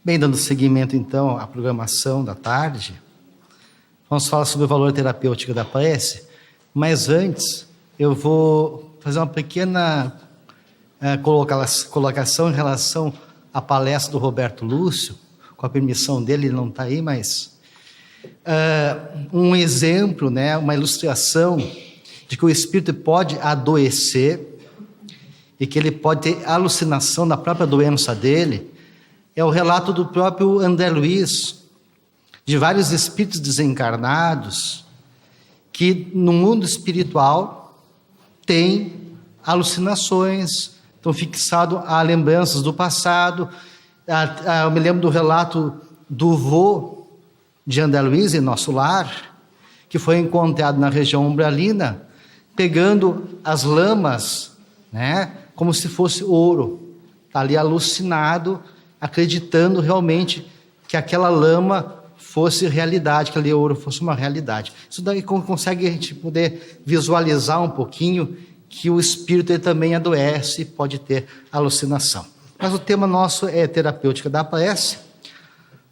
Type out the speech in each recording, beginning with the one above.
Bem, dando seguimento então à programação da tarde, vamos falar sobre o valor terapêutico da prece, mas antes eu vou fazer uma pequena colocação em relação à palestra do Roberto Lúcio, com a permissão dele, ele não está aí, mas um exemplo, né, uma ilustração de que o espírito pode adoecer e que ele pode ter alucinação da própria doença dele. É o relato do próprio André Luiz, de vários espíritos desencarnados, que no mundo espiritual têm alucinações, estão fixados a lembranças do passado. Eu me lembro do relato do vô de André Luiz, em Nosso Lar, que foi encontrado na região umbralina, pegando as lamas, né, como se fosse ouro. Está ali alucinado, acreditando realmente que aquela lama fosse realidade, que aquele ouro fosse uma realidade. Isso daí consegue a gente poder visualizar um pouquinho que o espírito ele também adoece e pode ter alucinação. Mas o tema nosso é terapêutica da prece.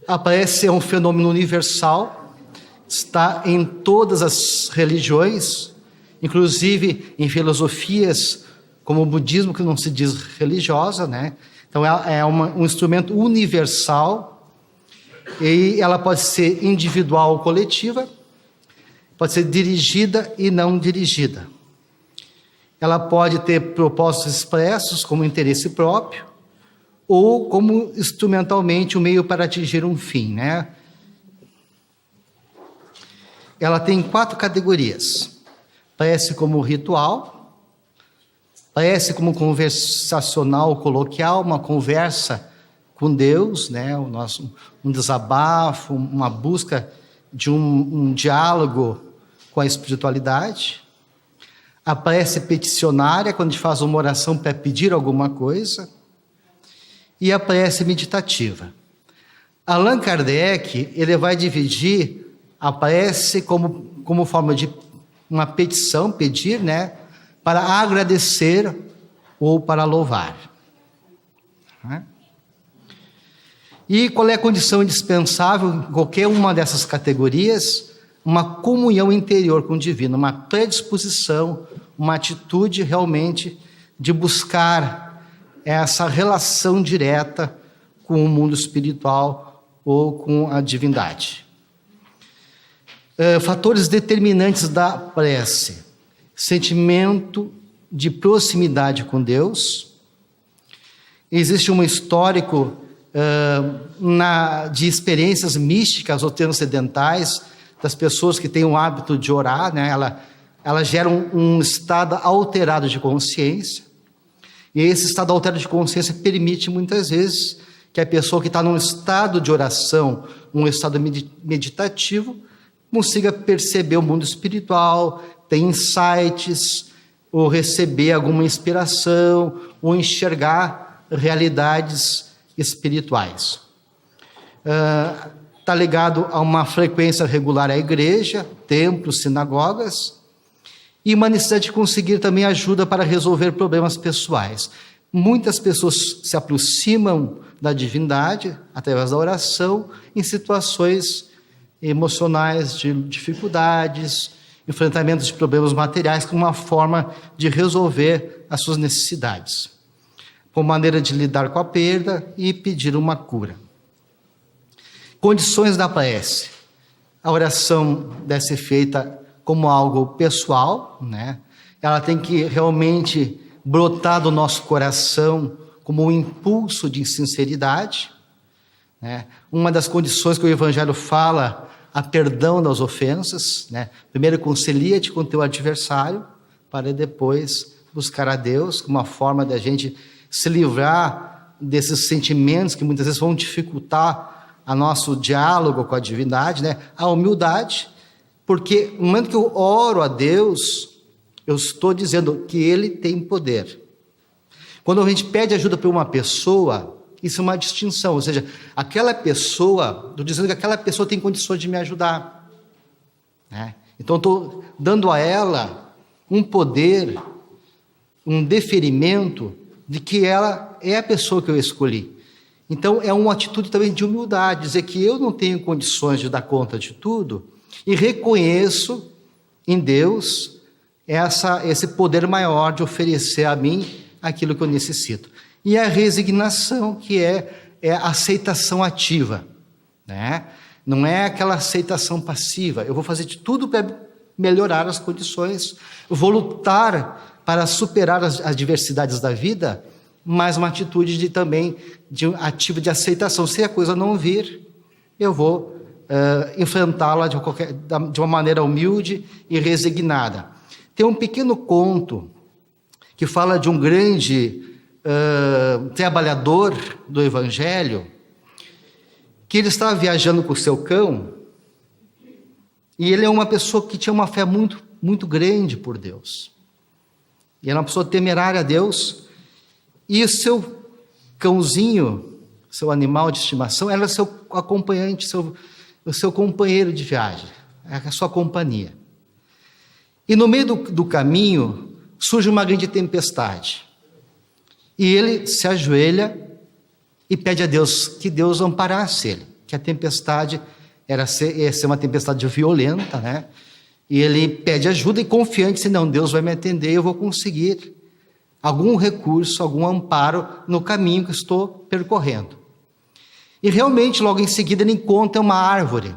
A prece é um fenômeno universal, está em todas as religiões, inclusive em filosofias como o budismo, que não se diz religiosa, né? Então, é um instrumento universal e ela pode ser individual ou coletiva, pode ser dirigida e não dirigida. Ela pode ter propósitos expressos como interesse próprio ou como instrumentalmente um meio para atingir um fim, né? Ela tem 4 categorias. Prece como ritual, prece como conversacional, coloquial, uma conversa com Deus, né? Um desabafo, uma busca de um diálogo com a espiritualidade. A prece peticionária, quando a gente faz uma oração para pedir alguma coisa. E a prece meditativa. Allan Kardec, ele vai dividir a prece como forma de uma petição, pedir, né? Para agradecer ou para louvar. E qual é a condição indispensável em qualquer uma dessas categorias? Uma comunhão interior com o divino, uma predisposição, uma atitude realmente de buscar essa relação direta com o mundo espiritual ou com a divindade. Fatores determinantes da prece: sentimento de proximidade com Deus. Existe um histórico de experiências místicas ou transcendentais das pessoas que têm o hábito de orar, né? Elas geram um estado alterado de consciência, e esse estado alterado de consciência permite muitas vezes que a pessoa que está num estado de oração, um estado meditativo, consiga perceber o mundo espiritual, ter insights, ou receber alguma inspiração, ou enxergar realidades espirituais. Está ligado a uma frequência regular à igreja, templos, sinagogas, e uma necessidade de conseguir também ajuda para resolver problemas pessoais. Muitas pessoas se aproximam da divindade através da oração em situações emocionais de dificuldades, enfrentamento de problemas materiais, como uma forma de resolver as suas necessidades, como maneira de lidar com a perda e pedir uma cura. Condições da prece: a oração deve ser feita como algo pessoal, né? Ela tem que realmente brotar do nosso coração como um impulso de sinceridade, né? Uma das condições que o Evangelho fala, a perdão das ofensas, né? Primeiro concilia-te com teu adversário, para depois buscar a Deus, como uma forma de a gente se livrar desses sentimentos que muitas vezes vão dificultar o nosso diálogo com a divindade, né? A humildade, porque no momento que eu oro a Deus, eu estou dizendo que Ele tem poder. Quando a gente pede ajuda para uma pessoa, isso é uma distinção, ou seja, aquela pessoa, estou dizendo que aquela pessoa tem condições de me ajudar, né? Então estou dando a ela um poder, um deferimento de que ela é a pessoa que eu escolhi. Então, é uma atitude também de humildade, dizer que eu não tenho condições de dar conta de tudo e reconheço em Deus esse poder maior de oferecer a mim aquilo que eu necessito. E a resignação, que é a aceitação ativa, né? Não é aquela aceitação passiva. Eu vou fazer de tudo para melhorar as condições, eu vou lutar para superar as adversidades da vida, mas uma atitude também ativa de aceitação. Se a coisa não vir, eu vou enfrentá-la de uma maneira humilde e resignada. Tem um pequeno conto que fala de um grande trabalhador do Evangelho, que ele estava viajando com o seu cão, e ele é uma pessoa que tinha uma fé muito, muito grande por Deus. E era uma pessoa temerária a Deus, e o seu cãozinho, seu animal de estimação, era seu acompanhante, o seu companheiro de viagem, a sua companhia. E no meio do caminho, surge uma grande tempestade. E ele se ajoelha e pede a Deus que Deus amparasse ele, que a tempestade ia ser uma tempestade violenta, né? E ele pede ajuda e confiante, se não, Deus vai me atender, eu vou conseguir algum recurso, algum amparo no caminho que estou percorrendo. E realmente, logo em seguida, ele encontra uma árvore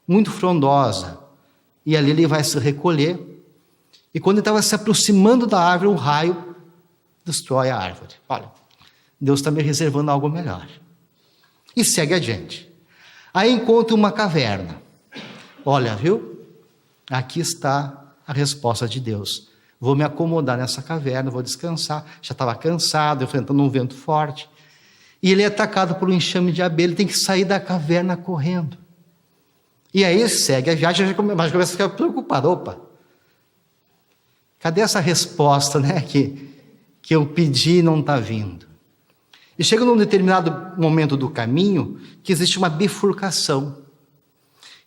muito frondosa, e ali ele vai se recolher, e quando ele estava se aproximando da árvore, um raio destrói a árvore. Olha, Deus está me reservando algo melhor. E segue adiante. Aí encontra uma caverna. Olha, viu? Aqui está a resposta de Deus. Vou me acomodar nessa caverna, vou descansar. Já estava cansado, enfrentando um vento forte. E ele é atacado por um enxame de abelha, ele tem que sair da caverna correndo. E aí ele segue a viagem, mas começa a ficar preocupado. Opa, cadê essa resposta, né, que eu pedi e não está vindo? E chega num determinado momento do caminho que existe uma bifurcação.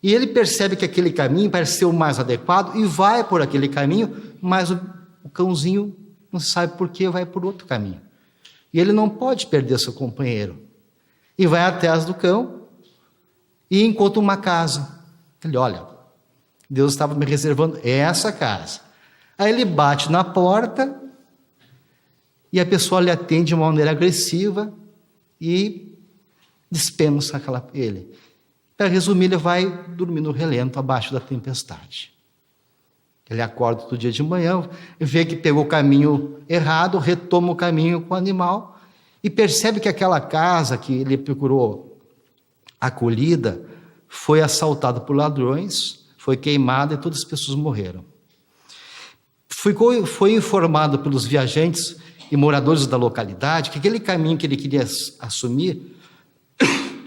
E ele percebe que aquele caminho parece ser o mais adequado e vai por aquele caminho, mas o cãozinho não sabe por que vai por outro caminho. E ele não pode perder seu companheiro. E vai atrás do cão e encontra uma casa. Ele, olha, Deus estava me reservando essa casa. Aí ele bate na porta e a pessoa lhe atende de uma maneira agressiva e dispensa ele. Para resumir, ele vai dormir no relento abaixo da tempestade. Ele acorda todo dia de manhã, vê que pegou o caminho errado, retoma o caminho com o animal e percebe que aquela casa que ele procurou acolhida foi assaltada por ladrões, foi queimada e todas as pessoas morreram. Foi informado pelos viajantes e moradores da localidade que aquele caminho que ele queria assumir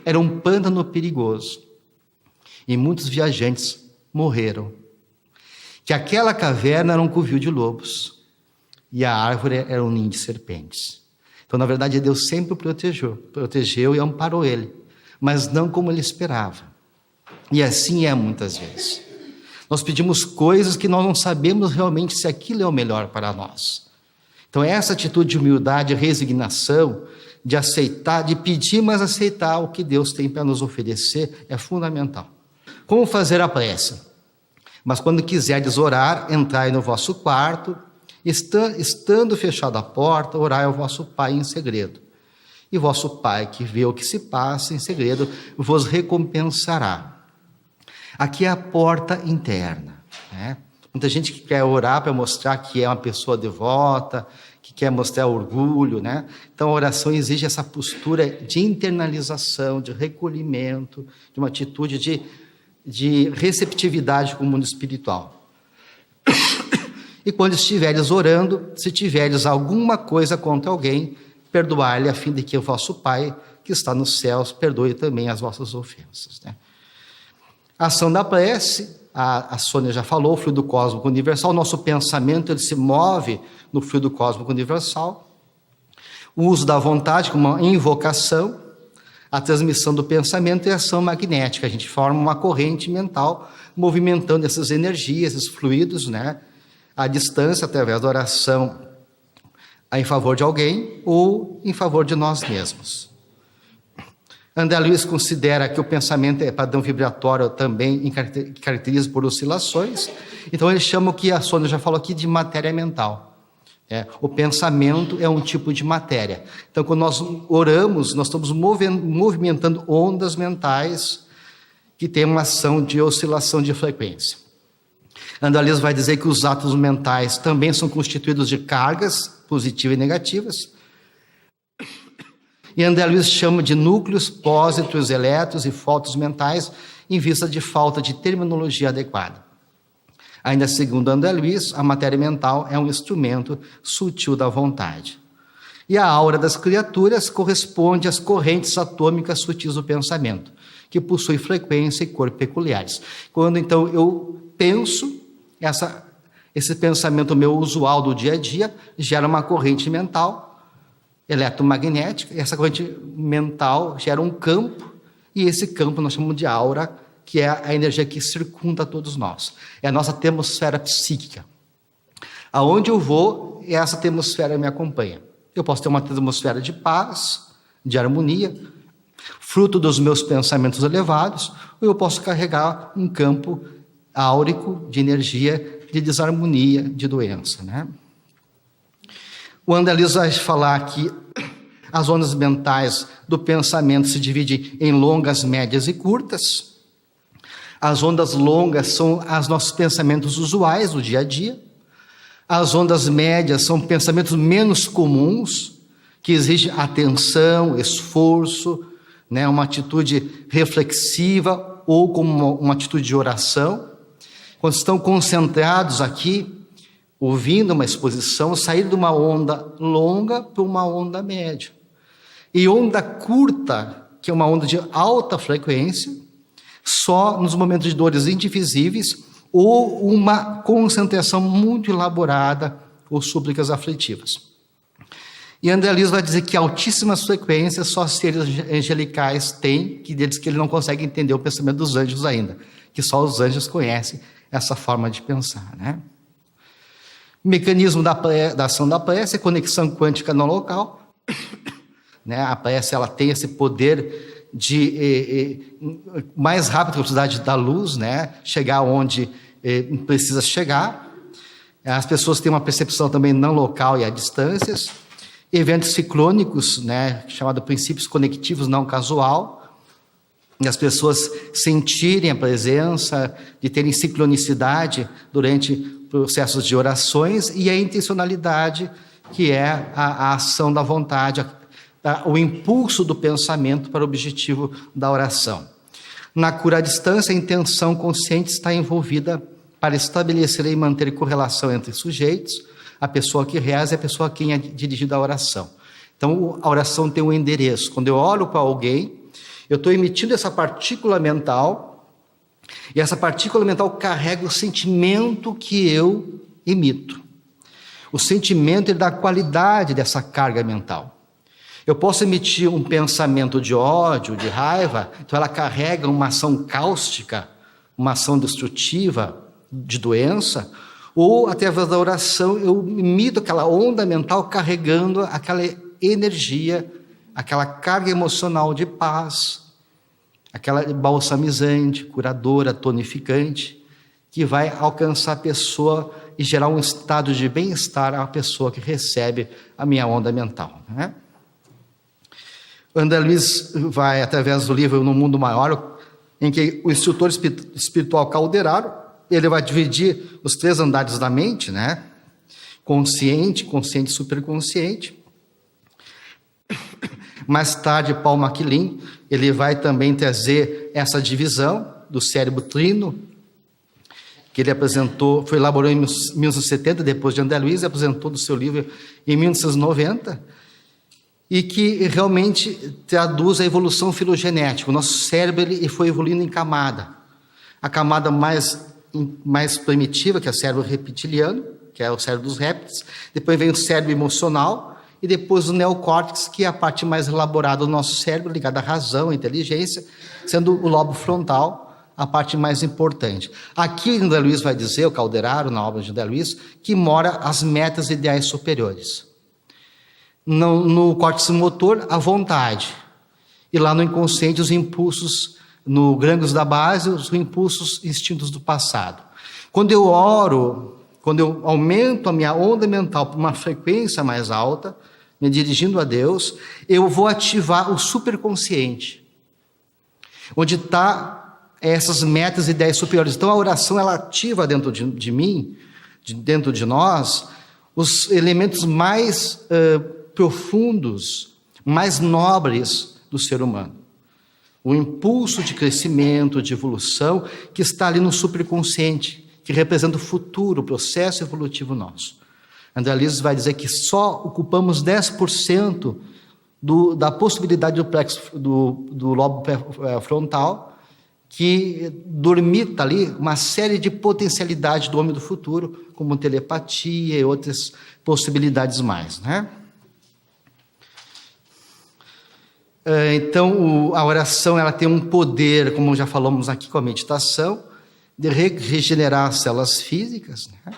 era um pântano perigoso. E muitos viajantes morreram. Que aquela caverna era um covil de lobos. E a árvore era um ninho de serpentes. Então, na verdade, Deus sempre o protegeu e amparou ele. Mas não como ele esperava. E assim é muitas vezes. Nós pedimos coisas que nós não sabemos realmente se aquilo é o melhor para nós. Então, essa atitude de humildade, resignação, de aceitar, de pedir, mas aceitar o que Deus tem para nos oferecer, é fundamental. Como fazer a prece? Mas quando quiserdes orar, entrai no vosso quarto, estando fechada a porta, orai ao vosso Pai em segredo. E vosso Pai, que vê o que se passa em segredo, vos recompensará. Aqui é a porta interna, né? Muita gente que quer orar para mostrar que é uma pessoa devota, que quer mostrar orgulho, né? Então a oração exige essa postura de internalização, de recolhimento, de uma atitude de receptividade com o mundo espiritual. E quando estiveres orando, se tiveres alguma coisa contra alguém, perdoai-lhe, a fim de que o vosso Pai, que está nos céus, perdoe também as vossas ofensas, né? A ação da prece, a Sônia já falou, o fluido cósmico universal, o nosso pensamento ele se move no fluido cósmico universal. O uso da vontade como uma invocação, a transmissão do pensamento e a ação magnética. A gente forma uma corrente mental movimentando essas energias, esses fluidos, né? À distância, através da oração em favor de alguém ou em favor de nós mesmos. André Luiz considera que o pensamento é padrão vibratório também, que caracteriza por oscilações. Então ele chama o que a Sônia já falou aqui de matéria mental. O pensamento é um tipo de matéria. Então, quando nós oramos, nós estamos movimentando ondas mentais que têm uma ação de oscilação de frequência. André Luiz vai dizer que os átomos mentais também são constituídos de cargas positivas e negativas. E André Luiz chama de núcleos, pósitrons, elétrons e fótons mentais, em vista de falta de terminologia adequada. Ainda segundo André Luiz, a matéria mental é um instrumento sutil da vontade. E a aura das criaturas corresponde às correntes atômicas sutis do pensamento, que possuem frequência e cor peculiares. Quando então eu penso, esse pensamento meu usual do dia a dia gera uma corrente mental eletromagnética, e essa corrente mental gera um campo, e esse campo nós chamamos de aura, que é a energia que circunda todos nós. É a nossa atmosfera psíquica. Aonde eu vou, essa atmosfera me acompanha. Eu posso ter uma atmosfera de paz, de harmonia, fruto dos meus pensamentos elevados, ou eu posso carregar um campo áurico de energia, de desarmonia, de doença, né? O André Luiz vai falar que as ondas mentais do pensamento se dividem em longas, médias e curtas. As ondas longas são os nossos pensamentos usuais do dia a dia. As ondas médias são pensamentos menos comuns, que exigem atenção, esforço, né, uma atitude reflexiva ou como uma atitude de oração. Quando estão concentrados aqui, ouvindo uma exposição, sair de uma onda longa para uma onda média. E onda curta, que é uma onda de alta frequência, só nos momentos de dores indivisíveis ou uma concentração muito elaborada ou súplicas aflitivas. E André Luiz vai dizer que altíssimas frequências só seres angelicais têm, que diz que ele não consegue entender o pensamento dos anjos ainda, que só os anjos conhecem essa forma de pensar, né? O mecanismo da ação da prece é conexão quântica no local. Né? A prece ela tem esse poder de mais rápido que a velocidade da luz, né? Chegar onde precisa chegar. As pessoas têm uma percepção também não local e a distâncias. Eventos ciclônicos, né? Chamado princípios conectivos não casual. E as pessoas sentirem a presença, de terem sincronicidade durante processos de orações, e a intencionalidade, que é a ação da vontade, o impulso do pensamento para o objetivo da oração. Na cura à distância, a intenção consciente está envolvida para estabelecer e manter correlação entre sujeitos, a pessoa que reza e a pessoa a quem é dirigida a oração. Então, a oração tem um endereço. Quando eu oro para alguém, eu estou emitindo essa partícula mental, e essa partícula mental carrega o sentimento que eu emito. O sentimento ele dá a qualidade dessa carga mental. Eu posso emitir um pensamento de ódio, de raiva, então ela carrega uma ação cáustica, uma ação destrutiva, de doença, ou através da oração eu emito aquela onda mental carregando aquela energia, aquela carga emocional de paz, aquela balsamizante, curadora, tonificante, que vai alcançar a pessoa e gerar um estado de bem-estar à pessoa que recebe a minha onda mental, né? André Luiz vai, através do livro No Mundo Maior, em que o instrutor espiritual Calderaro, ele vai dividir os 3 andares da mente, né? Consciente, consciente e superconsciente. Mais tarde, Paul MacLean, ele vai também trazer essa divisão do cérebro trino, que ele apresentou, elaborou em 1970, depois de André Luiz, e apresentou do seu livro em 1990, e que realmente traduz a evolução filogenética. O nosso cérebro ele foi evoluindo em camada. A camada mais primitiva, que é o cérebro reptiliano, que é o cérebro dos répteis, depois vem o cérebro emocional, e depois o neocórtex, que é a parte mais elaborada do nosso cérebro, ligada à razão, à inteligência, sendo o lobo frontal a parte mais importante. Aqui André Luiz vai dizer, o Calderaro, na obra de André Luiz, que mora as metas ideais superiores. No córtex motor, a vontade. e lá no inconsciente os impulsos, no gânglios da base, os impulsos instintos do passado. Quando eu oro, quando eu aumento a minha onda mental para uma frequência mais alta, me dirigindo a Deus, eu vou ativar o superconsciente, onde está essas metas e ideias superiores. Então a oração, ela ativa dentro de mim, dentro de nós, os elementos mais profundos, mais nobres do ser humano. O impulso de crescimento, de evolução, que está ali no superconsciente, que representa o futuro, o processo evolutivo nosso. André Luiz vai dizer que só ocupamos 10% da possibilidade do lobo frontal, que dormita ali uma série de potencialidades do homem do futuro, como telepatia e outras possibilidades mais, né? Então, a oração, ela tem um poder, como já falamos aqui com a meditação, de regenerar as células físicas, né?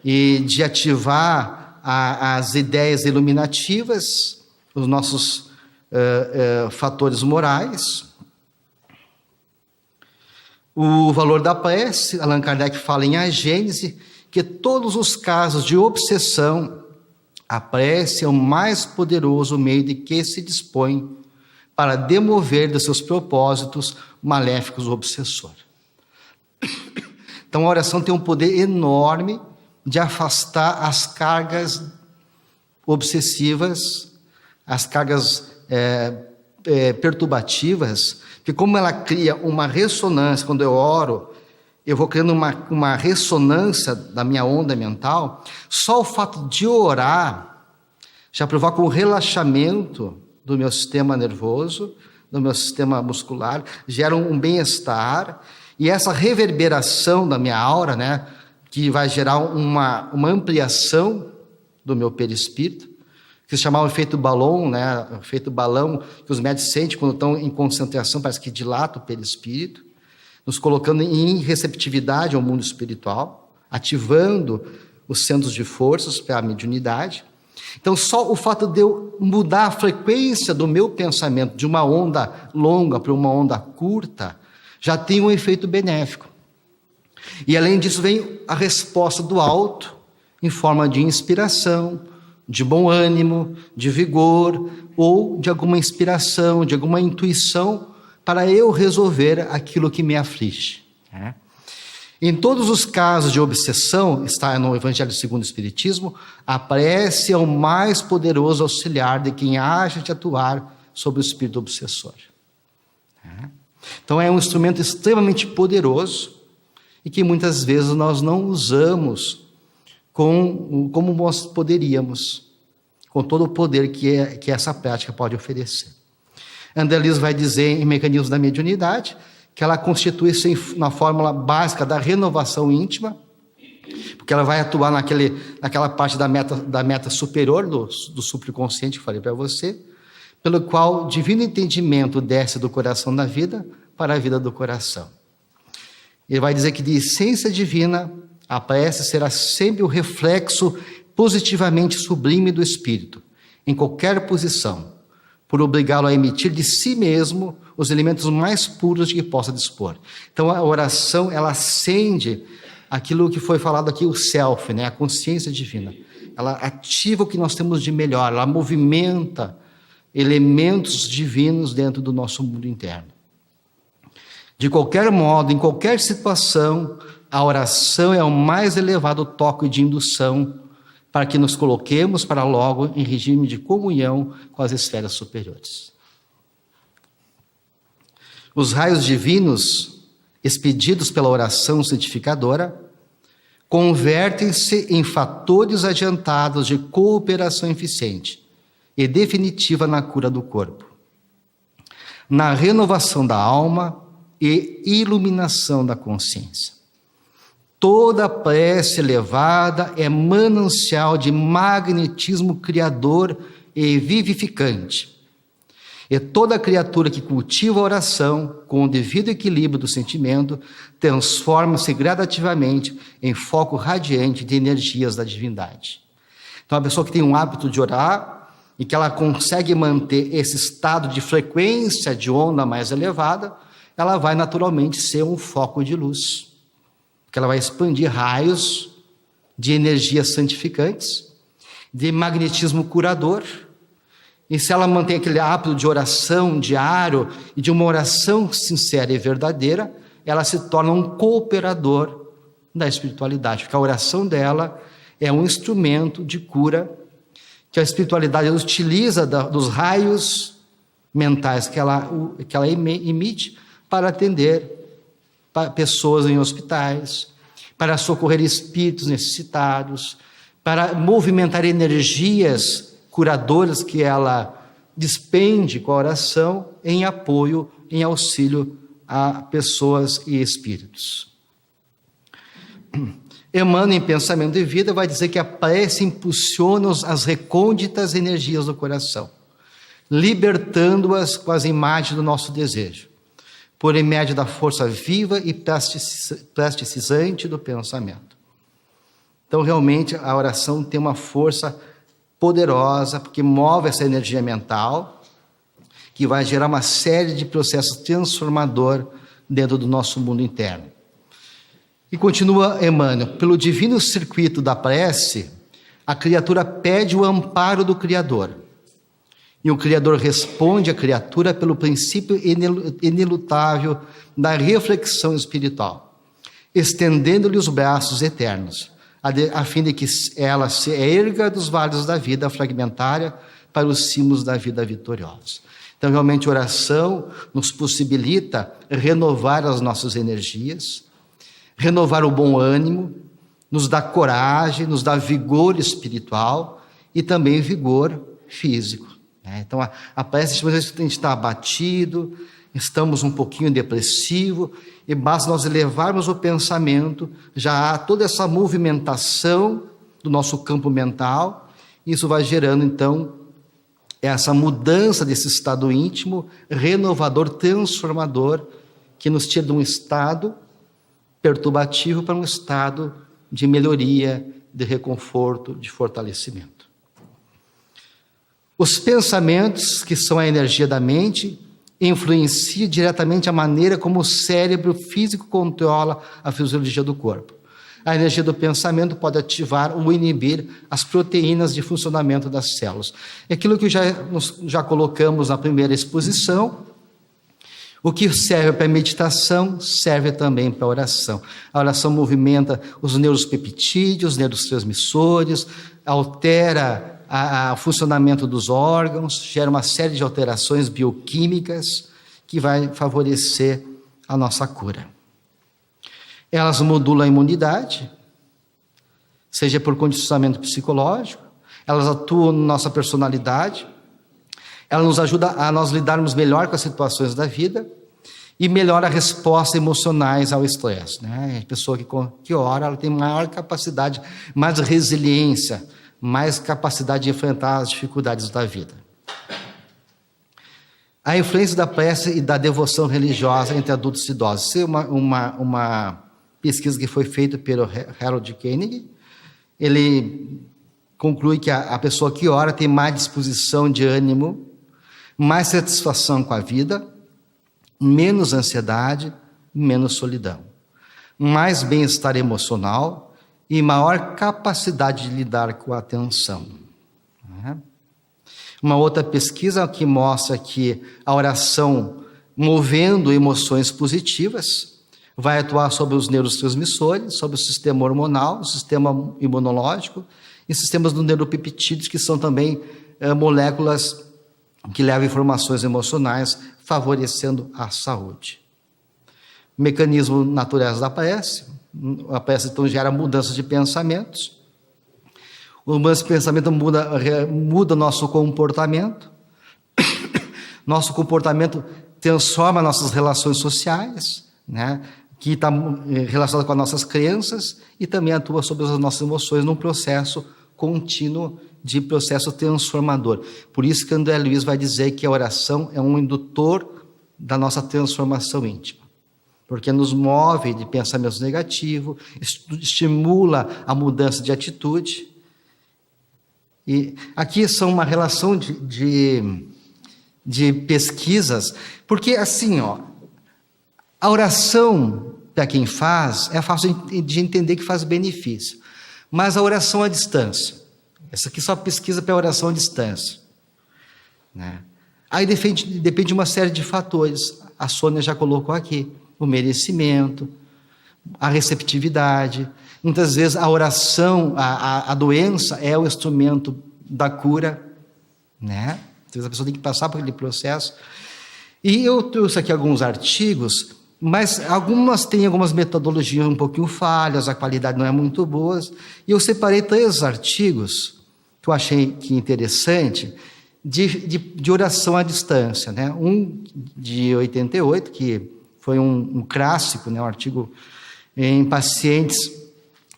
E de ativar as ideias iluminativas, os nossos fatores morais. O valor da prece, Allan Kardec fala em A Gênese, que todos os casos de obsessão, a prece é o mais poderoso meio de que se dispõe para demover dos seus propósitos maléficos o obsessor. Então a oração tem um poder enorme de afastar as cargas obsessivas, as cargas perturbativas, que como ela cria uma ressonância, quando eu oro, eu vou criando uma ressonância da minha onda mental, só o fato de orar já provoca um relaxamento do meu sistema nervoso, do meu sistema muscular, gera um bem-estar, e essa reverberação da minha aura, né, que vai gerar uma ampliação do meu perispírito, que se chama o efeito balão, né, o efeito balão que os médicos sentem quando estão em concentração, parece que dilata o perispírito, nos colocando em receptividade ao mundo espiritual, ativando os centros de forças para a mediunidade. Então, só o fato de eu mudar a frequência do meu pensamento de uma onda longa para uma onda curta, já tem um efeito benéfico. E além disso vem a resposta do alto, em forma de inspiração, de bom ânimo, de vigor, ou de alguma inspiração, de alguma intuição, para eu resolver aquilo que me aflige. Em todos os casos de obsessão, está no Evangelho segundo o Espiritismo, a prece é o mais poderoso auxiliar de quem haja de atuar sobre o espírito obsessor. Então é um instrumento extremamente poderoso e que muitas vezes nós não usamos como nós poderíamos, com todo o poder que essa prática pode oferecer. André Luiz vai dizer em Mecanismos da Mediunidade que ela constitui-se na fórmula básica da renovação íntima, porque ela vai atuar naquela parte da meta superior do superconsciente que falei para você, pelo qual o divino entendimento desce do coração da vida para a vida do coração. Ele vai dizer que de essência divina, a prece será sempre o reflexo positivamente sublime do espírito, em qualquer posição, por obrigá-lo a emitir de si mesmo os elementos mais puros de que possa dispor. Então a oração, ela acende aquilo que foi falado aqui, o self, né? A consciência divina. Ela ativa o que nós temos de melhor, ela movimenta elementos divinos dentro do nosso mundo interno. De qualquer modo, em qualquer situação, a oração é o mais elevado toque de indução para que nos coloquemos para logo em regime de comunhão com as esferas superiores. Os raios divinos, expedidos pela oração santificadora, convertem-se em fatores adiantados de cooperação eficiente e definitiva na cura do corpo, na renovação da alma e iluminação da consciência. Toda prece elevada é manancial de magnetismo criador e vivificante. E toda criatura que cultiva a oração com o devido equilíbrio do sentimento transforma-se gradativamente em foco radiante de energias da divindade. Então a pessoa que tem um hábito de orar, e que ela consegue manter esse estado de frequência de onda mais elevada, ela vai naturalmente ser um foco de luz, porque ela vai expandir raios de energias santificantes, de magnetismo curador. E se ela mantém aquele hábito de oração diário e de uma oração sincera e verdadeira, ela se torna um cooperador da espiritualidade, porque a oração dela é um instrumento de cura que a espiritualidade utiliza dos raios mentais que ela emite para atender pessoas em hospitais, para socorrer espíritos necessitados, para movimentar energias curadoras que ela despende com a oração em apoio, em auxílio a pessoas e espíritos. Emmanuel, em Pensamento e Vida, vai dizer que a prece impulsiona as recônditas energias do coração, libertando-as com as imagens do nosso desejo, por intermédio da força viva e plasticizante do pensamento. Então, realmente, a oração tem uma força poderosa, porque move essa energia mental, que vai gerar uma série de processos transformadores dentro do nosso mundo interno. E continua Emmanuel: pelo divino circuito da prece, a criatura pede o amparo do Criador. E o Criador responde à criatura pelo princípio inelutável da reflexão espiritual, estendendo-lhe os braços eternos, a fim de que ela se erga dos vales da vida fragmentária para os cimos da vida vitoriosa. Então, realmente, a oração nos possibilita renovar as nossas energias, renovar o bom ânimo, nos dá coragem, nos dá vigor espiritual e também vigor físico. Então, a prece, às vezes, a gente está abatido, estamos um pouquinho depressivo, e basta nós elevarmos o pensamento, já há toda essa movimentação do nosso campo mental, e isso vai gerando, então, essa mudança desse estado íntimo, renovador, transformador, que nos tira de um estado perturbativo para um estado de melhoria, de reconforto, de fortalecimento. Os pensamentos, que são a energia da mente, influenciam diretamente a maneira como o cérebro físico controla a fisiologia do corpo. A energia do pensamento pode ativar ou inibir as proteínas de funcionamento das células. É aquilo que já colocamos na primeira exposição. O que serve para a meditação serve também para a oração. A oração movimenta os neuropeptídeos, os neurotransmissores, altera o funcionamento dos órgãos, gera uma série de alterações bioquímicas que vai favorecer a nossa cura. Elas modulam a imunidade, seja por condicionamento psicológico, elas atuam na nossa personalidade, ela nos ajuda a nós lidarmos melhor com as situações da vida e melhora a resposta emocionais ao estresse. A pessoa que ora, ela tem maior capacidade, mais resiliência, mais capacidade de enfrentar as dificuldades da vida. A influência da prece e da devoção religiosa entre adultos e idosos. Isso é uma pesquisa que foi feita pelo Harold Koenig. Ele conclui que a pessoa que ora tem mais disposição de ânimo, mais satisfação com a vida, menos ansiedade, menos solidão, mais bem-estar emocional e maior capacidade de lidar com a tensão. Uma outra pesquisa que mostra que a oração, movendo emoções positivas, vai atuar sobre os neurotransmissores, sobre o sistema hormonal, o sistema imunológico e sistemas do neuropeptídeos, que são também moléculas que levam informações emocionais, favorecendo a saúde. Mecanismo naturais da prece. A prece, então, gera mudanças de pensamentos. O pensamento muda nosso comportamento. Nosso comportamento transforma nossas relações sociais, que está relacionado com as nossas crenças, e também atua sobre as nossas emoções num processo contínuo de processo transformador. Por isso que André Luiz vai dizer que a oração é um indutor da nossa transformação íntima, porque nos move de pensamentos negativos, estimula a mudança de atitude E aqui são uma relação de pesquisas, porque assim, a oração, para quem faz, é fácil de entender que faz benefício, mas a oração à distância, essa aqui só pesquisa para a oração à distância, né? Aí depende de uma série de fatores, a Sônia já colocou aqui, o merecimento, a receptividade. Muitas vezes a oração, a doença é o instrumento da cura, né? Então a pessoa tem que passar por aquele processo. E eu trouxe aqui alguns artigos, mas algumas têm algumas metodologias um pouquinho falhas, a qualidade não é muito boa. E eu separei 3 artigos que eu achei que interessante de oração à distância, né? Um de 88, que foi um clássico, né? Um artigo em pacientes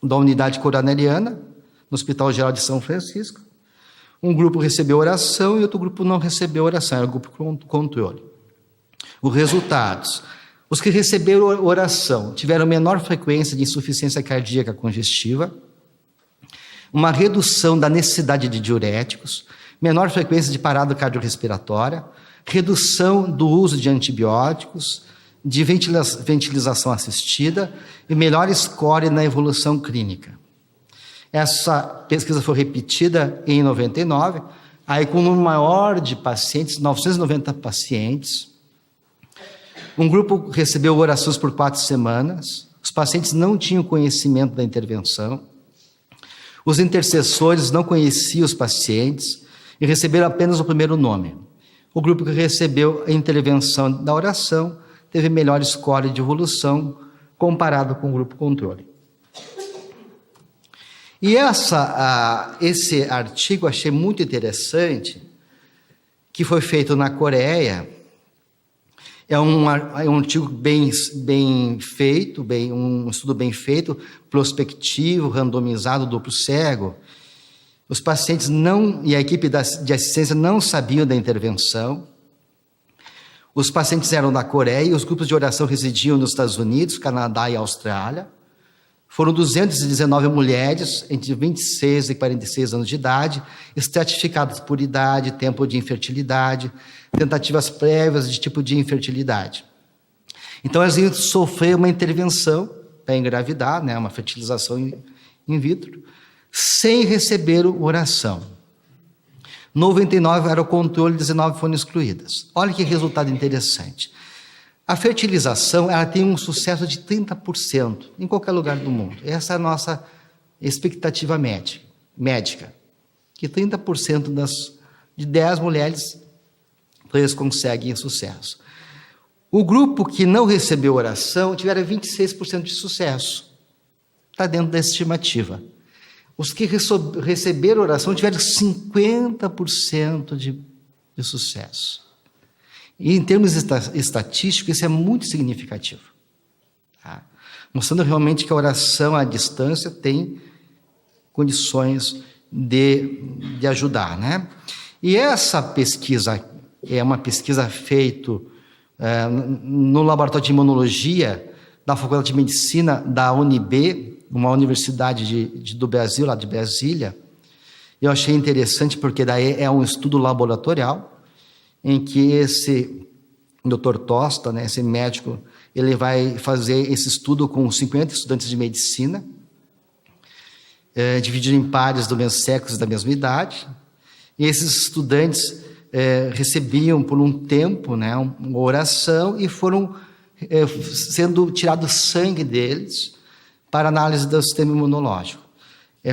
da unidade coronariana, no Hospital Geral de São Francisco. Um grupo recebeu oração e outro grupo não recebeu oração, era o grupo controle. Os resultados: os que receberam oração tiveram menor frequência de insuficiência cardíaca congestiva, uma redução da necessidade de diuréticos, menor frequência de parada cardiorrespiratória, redução do uso de antibióticos, de ventilação assistida e melhor score na evolução clínica. Essa pesquisa foi repetida em 99, aí com um número maior de pacientes, 990 pacientes. Um grupo recebeu orações por 4 semanas, os pacientes não tinham conhecimento da intervenção, os intercessores não conheciam os pacientes e receberam apenas o primeiro nome. O grupo que recebeu a intervenção da oração teve melhor score de evolução comparado com o grupo controle. E esse artigo eu achei muito interessante, que foi feito na Coreia. É um artigo bem feito, um estudo bem feito, prospectivo, randomizado, duplo cego. Os pacientes e a equipe de assistência não sabiam da intervenção. Os pacientes eram da Coreia e os grupos de oração residiam nos Estados Unidos, Canadá e Austrália. Foram 219 mulheres entre 26 e 46 anos de idade, estratificadas por idade, tempo de infertilidade, tentativas prévias de tipo de infertilidade. Então, elas iam sofrer uma intervenção para engravidar, né, uma fertilização in vitro, sem receber oração. 99 era o controle, 19 foram excluídas. Olha que resultado interessante. A fertilização, ela tem um sucesso de 30% em qualquer lugar do mundo. Essa é a nossa expectativa médica. Que 30% de 10 mulheres, 3 conseguem sucesso. O grupo que não recebeu oração tiveram 26% de sucesso. Está dentro da estimativa. Os que receberam oração tiveram 50% de sucesso. E em termos estatísticos, isso é muito significativo. Tá? Mostrando realmente que a oração à distância tem condições de ajudar, né? E essa pesquisa é uma pesquisa feita no Laboratório de Imunologia da Faculdade de Medicina da UNB, uma universidade do Brasil, lá de Brasília. Eu achei interessante porque daí é um estudo laboratorial em que esse Dr. Tosta, né, esse médico, ele vai fazer esse estudo com 50 estudantes de medicina, dividido em pares do mesmo sexo e da mesma idade. E esses estudantes recebiam por um tempo, né, uma oração e foram sendo tirado sangue deles para análise do sistema imunológico.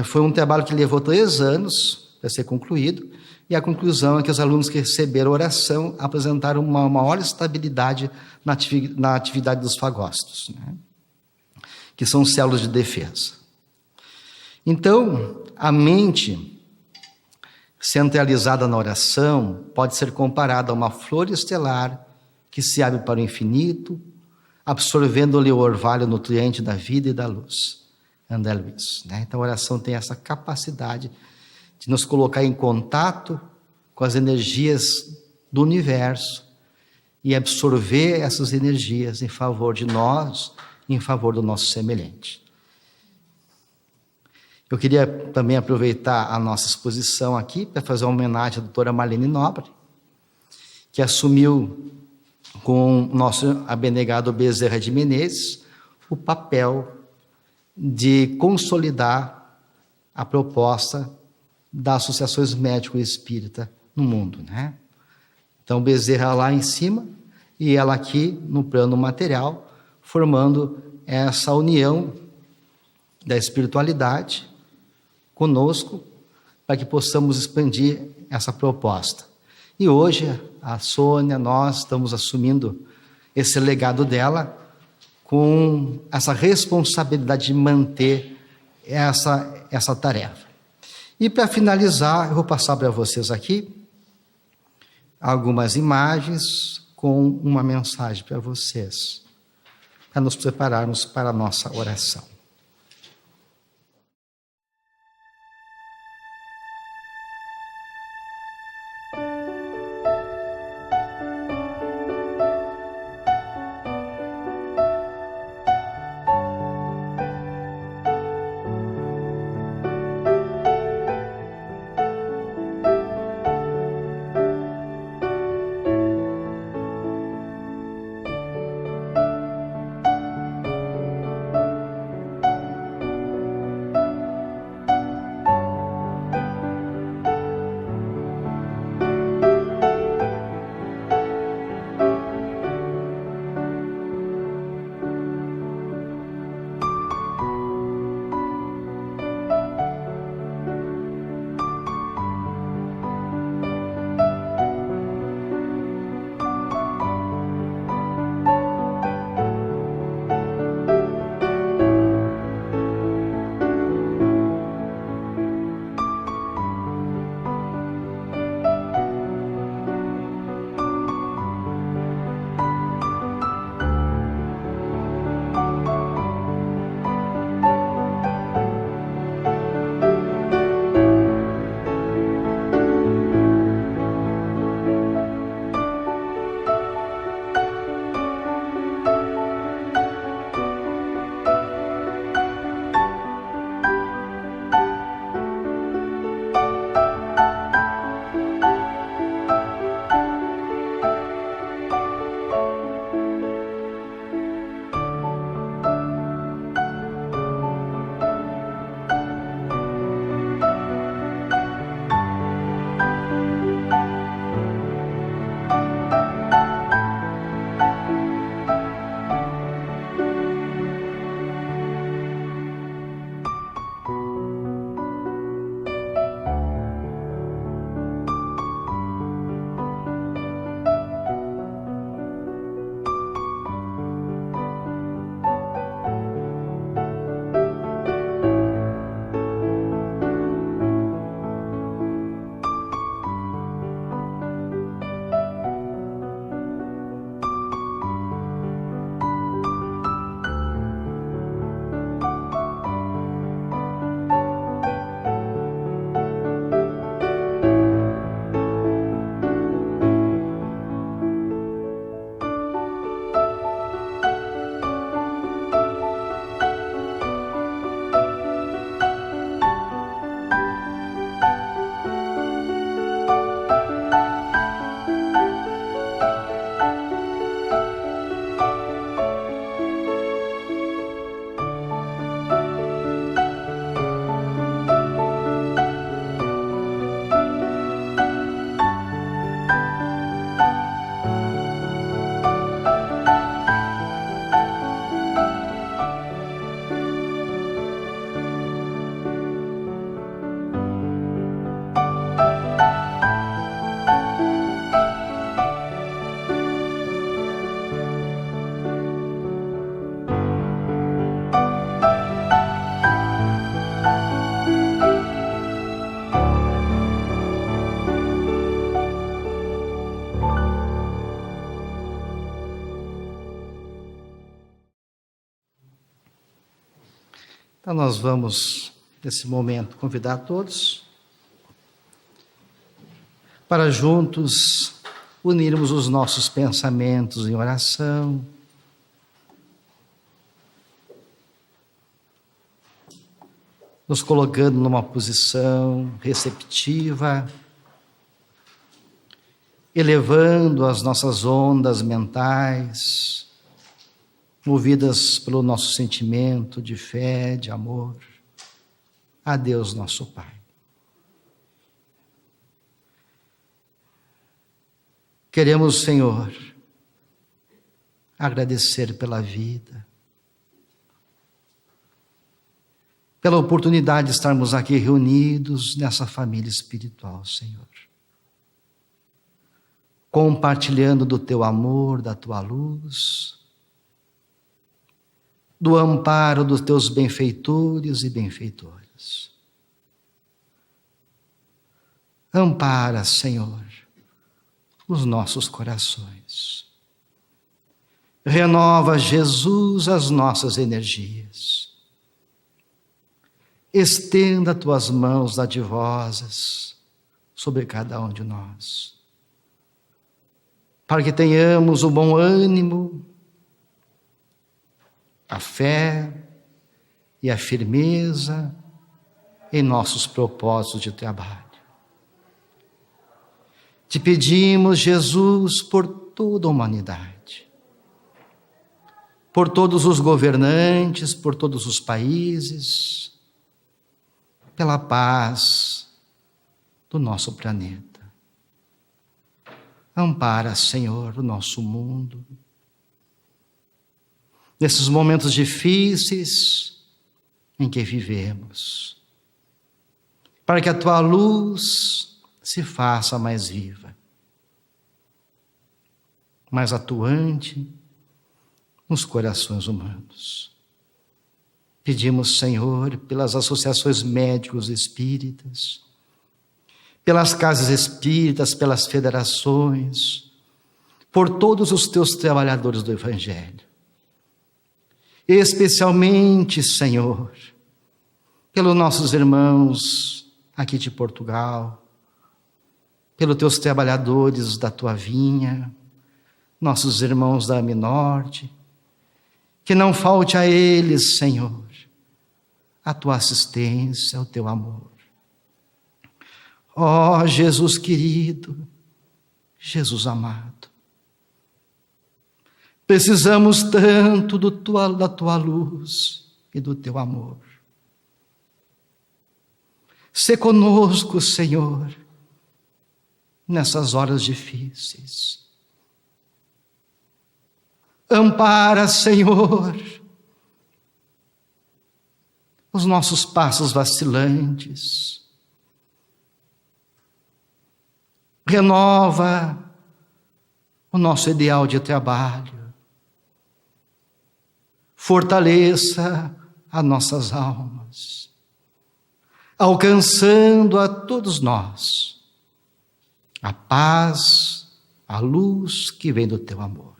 Foi um trabalho que levou 3 anos para ser concluído, e a conclusão é que os alunos que receberam oração apresentaram uma maior estabilidade na atividade dos fagócitos, né? Que são células de defesa. Então, a mente centralizada na oração pode ser comparada a uma flor estelar que se abre para o infinito, absorvendo-lhe o orvalho nutriente da vida e da luz. André Luiz, né? Então, a oração tem essa capacidade de nos colocar em contato com as energias do universo e absorver essas energias em favor de nós, em favor do nosso semelhante. Eu queria também aproveitar a nossa exposição aqui para fazer uma homenagem à doutora Marlene Nobre, que assumiu com o nosso abnegado Bezerra de Menezes o papel de consolidar a proposta das associações médico-espírita no mundo, né? Então, Bezerra lá em cima e ela aqui no plano material, formando essa união da espiritualidade conosco, para que possamos expandir essa proposta. E hoje, a Sônia, nós estamos assumindo esse legado dela com essa responsabilidade de manter essa tarefa. E para finalizar, eu vou passar para vocês aqui algumas imagens com uma mensagem para vocês, para nos prepararmos para a nossa oração. Então nós vamos, nesse momento, convidar todos para juntos unirmos os nossos pensamentos em oração. nos colocando numa posição receptiva, elevando as nossas ondas mentais, movidas pelo nosso sentimento de fé, de amor, a Deus nosso Pai. Queremos, Senhor, agradecer pela vida, pela oportunidade de estarmos aqui reunidos nessa família espiritual, Senhor. Compartilhando do Teu amor, da Tua luz, do amparo dos Teus benfeitores e benfeitoras. Ampara, Senhor, os nossos corações. Renova, Jesus, as nossas energias. Estenda Tuas mãos dadivosas sobre cada um de nós, para que tenhamos o bom ânimo, a fé e a firmeza em nossos propósitos de trabalho. Te pedimos, Jesus, por toda a humanidade, por todos os governantes, por todos os países, pela paz do nosso planeta. Ampara, Senhor, o nosso mundo. Nesses momentos difíceis em que vivemos, para que a Tua luz se faça mais viva, mais atuante nos corações humanos. Pedimos, Senhor, pelas associações médicos espíritas, pelas casas espíritas, pelas federações, por todos os Teus trabalhadores do Evangelho. Especialmente, Senhor, pelos nossos irmãos aqui de Portugal, pelos Teus trabalhadores da Tua vinha, nossos irmãos da AMI Norte, que não falte a eles, Senhor, a Tua assistência, o Teu amor. Ó Jesus querido, Jesus amado, precisamos tanto da Tua luz e do Teu amor. Sê conosco, Senhor, nessas horas difíceis. Ampara, Senhor, os nossos passos vacilantes. Renova o nosso ideal de trabalho. Fortaleça as nossas almas, alcançando a todos nós a paz, a luz que vem do Teu amor.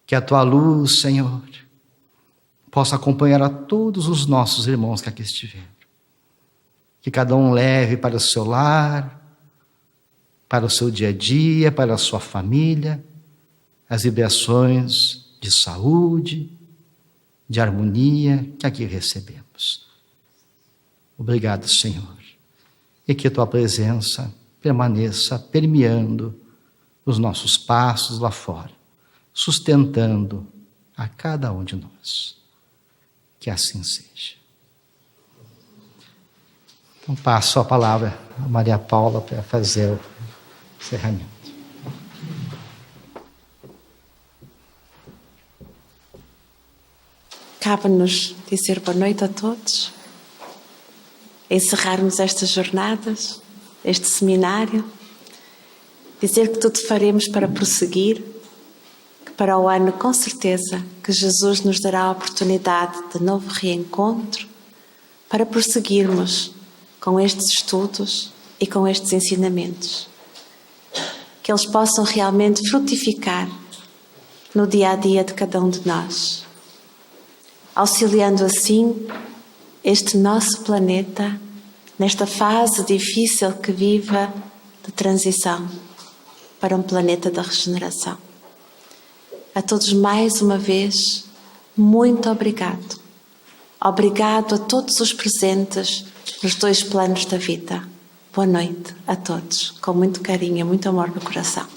Que a Tua luz, Senhor, possa acompanhar a todos os nossos irmãos que aqui estiveram. Que cada um leve para o seu lar, para o seu dia a dia, para a sua família, as vibrações de saúde, de harmonia que aqui recebemos. Obrigado, Senhor, e que a Tua presença permaneça permeando os nossos passos lá fora, sustentando a cada um de nós. Que assim seja. Então passo a palavra a Maria Paula para fazer o encerramento. Cabe-nos dizer boa noite a todos, encerrarmos estas jornadas, este seminário, dizer que tudo faremos para prosseguir, que para o ano, com certeza, que Jesus nos dará a oportunidade de novo reencontro para prosseguirmos com estes estudos e com estes ensinamentos. Que eles possam realmente frutificar no dia a dia de cada um de nós, auxiliando assim este nosso planeta nesta fase difícil que vive de transição para um planeta da regeneração. A todos mais uma vez, muito obrigado. Obrigado a todos os presentes nos 2 planos da vida. Boa noite a todos, com muito carinho e muito amor no coração.